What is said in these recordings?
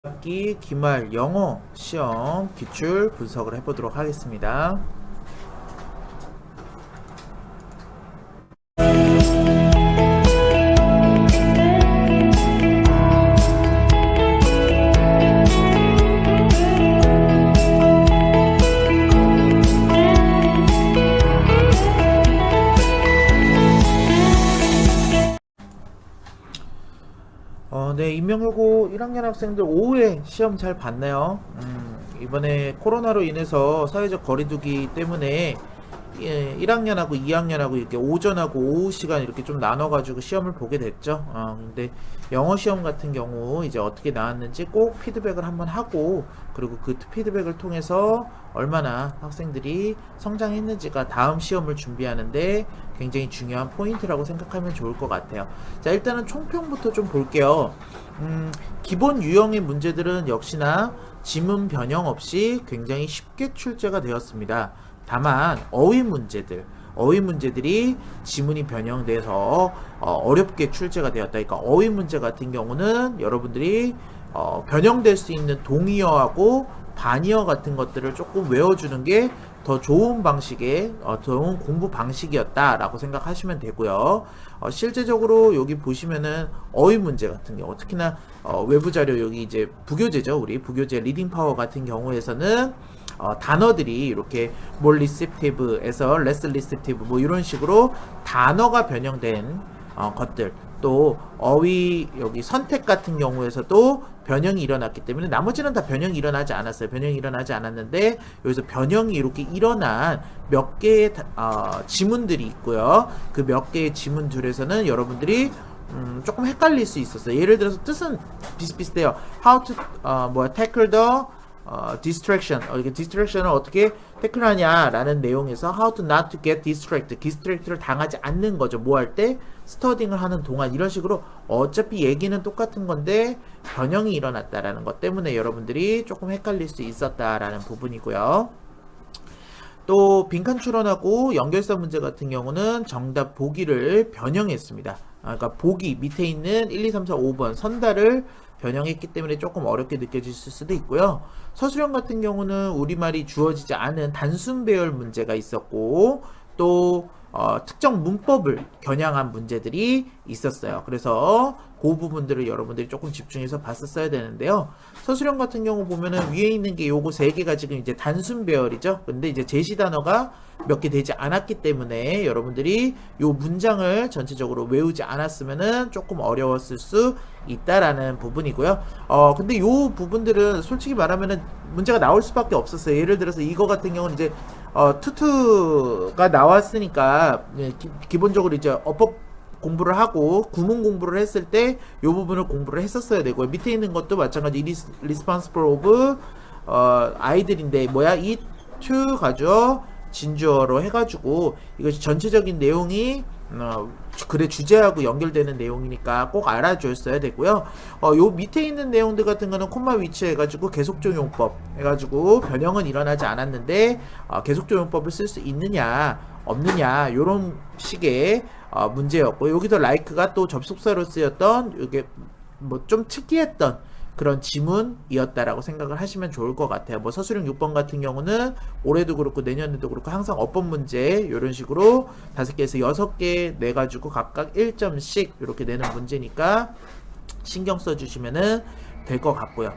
학기 기말 영어 시험 기출 분석을 해보도록 하겠습니다. 네, 임명여고 1학년 학생들 오후에 시험 잘 봤네요. 이번에 코로나로 인해서 사회적 거리두기 때문에 1학년하고 2학년하고 이렇게 오전하고 오후 시간 이렇게 좀 나눠가지고 시험을 보게 됐죠. 근데 영어 시험 같은 경우 이제 어떻게 나왔는지 꼭 피드백을 한번 하고, 그리고 그 피드백을 통해서 얼마나 학생들이 성장했는지가 다음 시험을 준비하는데 굉장히 중요한 포인트라고 생각하면 좋을 것 같아요. 자, 일단은 총평부터 좀 볼게요. 기본 유형의 문제들은 역시나 지문 변형 없이 굉장히 쉽게 출제가 되었습니다. 다만 어휘 문제들이 지문이 변형돼서 어렵게 출제가 되었다. 그러니까 어휘 문제 같은 경우는 여러분들이 변형될 수 있는 동의어하고 반의어 같은 것들을 조금 외워주는 게 더 좋은 방식의 좋은 공부 방식이었다라고 생각하시면 되고요. 실제적으로 여기 보시면은 어휘 문제 같은 경우, 특히나 외부 자료 여기 이제 부교재죠. 우리 부교재 리딩 파워 같은 경우에서는 단어들이 이렇게 more receptive에서 less receptive 뭐 이런 식으로 단어가 변형된 것들, 또 어휘 여기 선택 같은 경우에서도 변형이 일어났기 때문에 나머지는 다 변형이 일어나지 않았어요. 변형이 일어나지 않았는데 여기서 변형이 이렇게 일어난 몇 개의 지문들이 있고요. 그 몇 개의 지문들에서는 여러분들이 조금 헷갈릴 수 있었어요. 예를 들어서 뜻은 비슷비슷해요. How to tackle the distraction. 이게 distraction을 어떻게 태클하냐라는 내용에서 how to not to get distracted를 당하지 않는 거죠. 뭐 할 때? 스터딩을 하는 동안. 이런 식으로 어차피 얘기는 똑같은 건데 변형이 일어났다라는 것 때문에 여러분들이 조금 헷갈릴 수 있었다라는 부분이고요. 또 빈칸 추론하고 연결성 문제 같은 경우는 정답 보기를 변형했습니다. 그러니까 보기 밑에 있는 1, 2, 3, 4, 5번 선달을 변형했기 때문에 조금 어렵게 느껴질 수도 있고요. 서술형 같은 경우는 우리말이 주어지지 않은 단순 배열 문제가 있었고, 또 특정 문법을 겨냥한 문제들이 있었어요. 그래서 그 부분들을 여러분들이 조금 집중해서 봤었어야 되는데요. 서술형 같은 경우 보면은 위에 있는 게 요거 세 개가 지금 이제 단순 배열이죠. 근데 이제 제시 단어가 몇 개 되지 않았기 때문에 여러분들이 요 문장을 전체적으로 외우지 않았으면은 조금 어려웠을 수 있다라는 부분이고요. 근데 요 부분들은 솔직히 말하면은 문제가 나올 수밖에 없었어요. 예를 들어서 이거 같은 경우는 이제 투투가 나왔으니까 기본적으로 이제 어법 공부를 하고 구문 공부를 했을 때 이 부분을 공부를 했었어야 되고요. 밑에 있는 것도 마찬가지 responsible of 아이들인데 뭐야 it to 가죠. 진주어로 해가지고 이것이 전체적인 내용이 글의 주제하고 연결되는 내용이니까 꼭 알아줬어야 되고요. 요 밑에 있는 내용들 같은 거는 콤마 위치해가지고 계속적 용법 해가지고 변형은 일어나지 않았는데 계속적 용법을 쓸 수 있느냐 없느냐 요런 식의 문제였고, 여기서 like가 또 접속사로 쓰였던 이게 뭐 좀 특이했던 그런 지문이었다라고 생각을 하시면 좋을 것 같아요. 뭐 서술형 6번 같은 경우는 올해도 그렇고 내년에도 그렇고 항상 어법 문제 이런 식으로 5개에서 6개 내가지고 각각 1점씩 이렇게 내는 문제니까 신경 써주시면 될 것 같고요.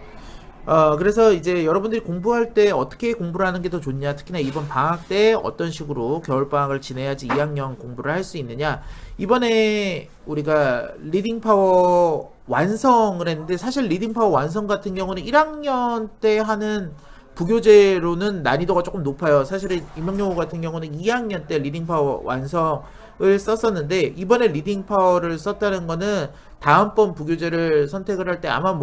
그래서 이제 여러분들이 공부할 때 어떻게 공부를 하는 게 더 좋냐, 특히나 이번 방학 때 어떤 식으로 겨울방학을 지내야지 2학년 공부를 할 수 있느냐. 이번에 우리가 리딩 파워 완성을 했는데, 사실 리딩 파워 완성 같은 경우는 1학년 때 하는 부교재로는 난이도가 조금 높아요. 사실 임명용어 같은 경우는 2학년 때 리딩 파워 완성을 썼었는데, 이번에 리딩 파워를 썼다는 거는 다음번 부교재를 선택을 할 때 아마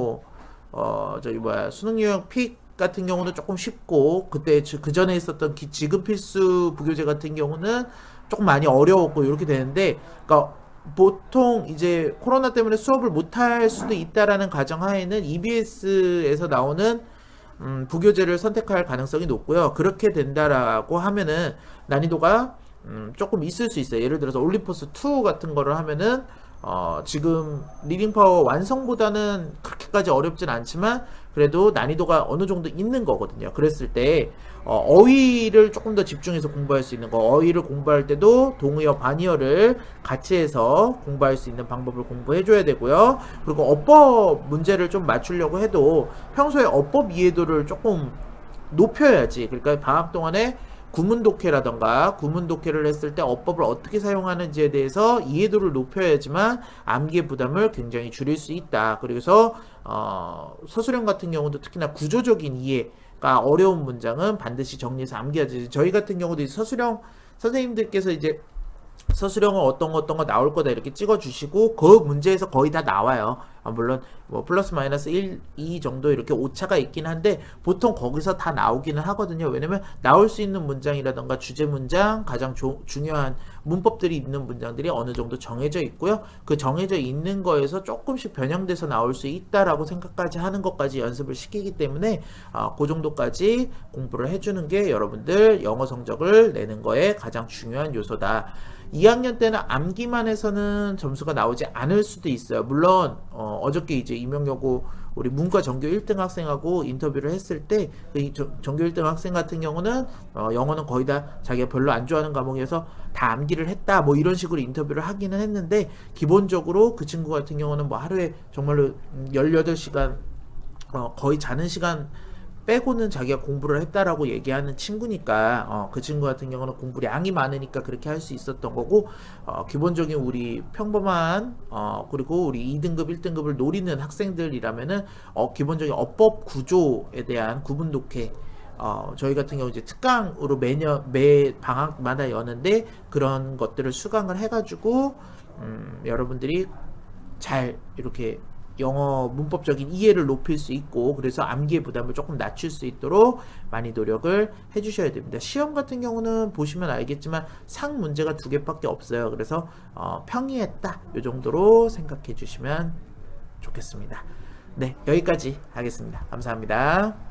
수능 유형 픽 같은 경우는 조금 쉽고, 그때 그 전에 있었던 지금 필수 부교재 같은 경우는 조금 많이 어려웠고 이렇게 되는데, 그러니까 보통 이제 코로나 때문에 수업을 못할 수도 있다라는 가정하에는 EBS에서 나오는 부교재를 선택할 가능성이 높고요. 그렇게 된다라고 하면은 난이도가 조금 있을 수 있어요. 예를 들어서 올림포스 2 같은 거를 하면은 지금 리딩 파워 완성보다는 그렇게까지 어렵진 않지만 그래도 난이도가 어느 정도 있는 거거든요. 그랬을 때 어휘를 조금 더 집중해서 공부할 수 있는 거, 어휘를 공부할 때도 동의어, 반의어를 같이 해서 공부할 수 있는 방법을 공부해 줘야 되고요. 그리고 어법 문제를 좀 맞추려고 해도 평소에 어법 이해도를 조금 높여야지. 그러니까 방학 동안에 구문독해라던가 구문독해를 했을 때 어법을 어떻게 사용하는지에 대해서 이해도를 높여야지만 암기의 부담을 굉장히 줄일 수 있다. 그래서 서술형 같은 경우도 특히나 구조적인 이해가 어려운 문장은 반드시 정리해서 암기하지. 저희 같은 경우도 서술형 선생님들께서 이제 서술형은 어떤 거 나올 거다 이렇게 찍어 주시고 그 문제에서 거의 다 나와요. 물론 뭐 플러스 마이너스 1, 2 정도 이렇게 오차가 있긴 한데 보통 거기서 다 나오기는 하거든요. 왜냐면 나올 수 있는 문장이라던가 주제 문장, 가장 중요한 문법들이 있는 문장들이 어느 정도 정해져 있고요. 그 정해져 있는 거에서 조금씩 변형돼서 나올 수 있다라고 생각까지 하는 것까지 연습을 시키기 때문에 그 정도까지 공부를 해주는 게 여러분들 영어 성적을 내는 거에 가장 중요한 요소다. 2학년 때는 암기만 해서는 점수가 나오지 않을 수도 있어요. 물론 어저께 이제 임용여고 우리 문과 전교 1등 학생하고 인터뷰를 했을 때 전교 1등 학생 같은 경우는 영어는 거의 다 자기가 별로 안 좋아하는 과목이어서 다 암기를 했다 뭐 이런 식으로 인터뷰를 하기는 했는데 기본적으로 그 친구 같은 경우는 뭐 하루에 정말로 18시간 거의 자는 시간 빼고는 자기가 공부를 했다라고 얘기하는 친구니까 그 친구 같은 경우는 공부량이 많으니까 그렇게 할 수 있었던 거고 기본적인 우리 평범한 그리고 우리 2등급 1등급을 노리는 학생들이라면은 기본적인 어법 구조에 대한 구분 독해 저희 같은 경우 이제 특강으로 매 방학마다 여는데 그런 것들을 수강을 해가지고 여러분들이 잘 이렇게 영어 문법적인 이해를 높일 수 있고 그래서 암기의 부담을 조금 낮출 수 있도록 많이 노력을 해주셔야 됩니다. 시험 같은 경우는 보시면 알겠지만 상 문제가 2개밖에 없어요. 그래서 평이했다 이 정도로 생각해 주시면 좋겠습니다. 네, 여기까지 하겠습니다. 감사합니다.